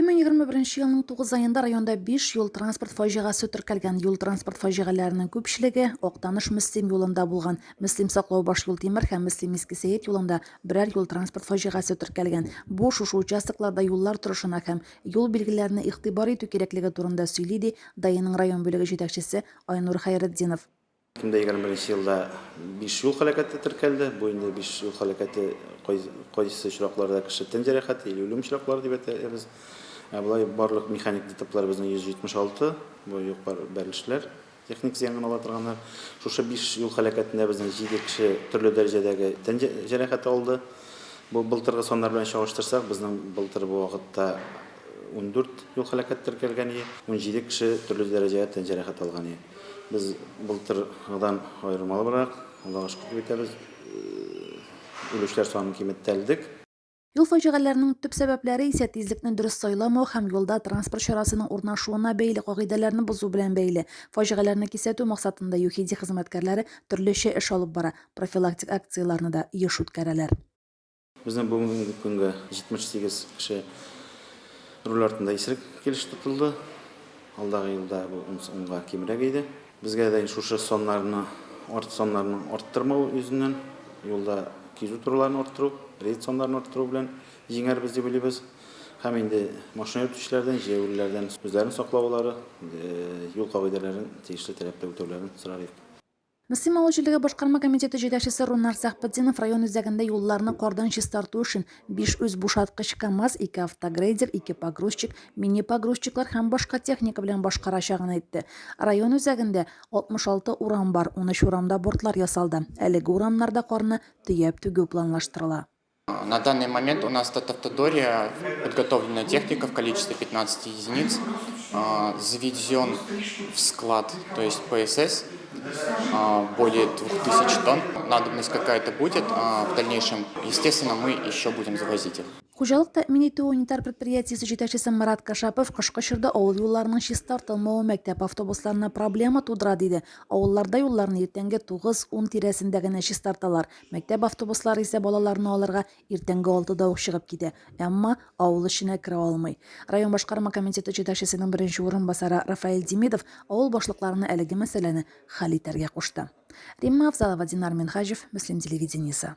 2021 yılının 9 ayında rayonda 5 yol transport faciası tırkalgan. Yol transport facialarının köpçiligi Oqtanish Müslim yolunda bulgan. Müslim Saqlov Bosh yol temir hem Müslim Eski Seyit yolunda birer yol transport faciası tırkalgan. Bu şu участокларда yollar turuşuna hem yol belgilerini iqtibar etü kerekligi turunda söyledi Dayının rayon bölügi jetakçisi Aynur Hayreddinov. 2021 yılda 5 yol halakati tırkaldı. Bu yılda 5 yol halakati koyысы şuraqlarda kişi ten jarahati, ölüm şuraqları deb aytamiz. Bulay barlıq mexanik detaplar bizning 176, bu yo'q berilishlar. Texnik ziyangan ola turganlar. Şuşa 5 yol halakatında bizning 7 kişi turli darajadagi ten jarahati oldi. Bu былтырғы sonlar bilan şaştırsak bizning былтыр bu vaqtda 14 yol halakati tırkalgan edi, 17 kişi turli darajada ten jarahati olgan edi. Biz былтырдан ayırmalı bırak, Allah'a şükür etamiz. Ölüşler sonunu kemetteldik. Yol facialarının tüp sebepleri ise tezlikni dürüst sayılamı hem yolda transport şarasının ornaşuuna beyli qagidələrini buzu bilen beyli. Facialarını kesətu maqsadında yuxidi xizmətkarları türlü şey iş alıp bara, profilaktik aksiyalarını da iş ütkərələr. Bizden bugünkü günge 78 kişi rol altında esirek keliş tutuldu. Alдағы yılda bu onga kemirek idi. Bizge de şu sonlarını arttırma yüzünden yolda kezu turlarını arttırıp, reyt sonlarını arttırıp bilen jenger biz de biliriz. Hem indi maşina yürütüşlerden, jevurlardan özlerini saklavaları, yol kavidelerin, teşhir talep ötürlerini sıralıyıp. Müslim Avcılığı Başkarma Komiteti jetakçisi Runar Sahbetdinov rayon üzerinde yollarını kordan çistartı için 5 öz boşaltqıç KAMAZ, 2 avtogreyder, 2 pogruzчик, mini pogruzчиклар hem başka texnika bilen başqaraşağını etdi. Rayon üzerinde 66 uram var, 13 uramda bortlar yasaldı. Әлеге урамларда qorны tüyep tügü planlaştırıla. На данный момент у нас Татавтодория, подготовленная техника в количестве 15 единиц, заведен в склад, то есть ПСС, более 2000 тонн. Надобность какая-то будет, в дальнейшем, естественно, мы еще будем завозить их. Хуҗалык тәэмин итү унитар предприятиесе җитәкчесе Марат Кашапов кышкы чорда авыл юлларының чистартылмауы мәктәп автобусларына проблема тудыра диде. Авылларда юлларны иртәнге 9-10 тирәсендә генә чистарталар. Мәктәп автобуслары исә балаларны алырга иртәнге 6-да ук чыгып китә. Әмма авыл эченә керә алмый. Район башкарма комитеты җитәкчесенең беренче урынбасары Рафаэль Демидов авыл башлыкларына әлеге мәсьәләне хәл итәргә кушты. Римма Авзалова, Динар Минхаҗев, Мөслим телевидениесе.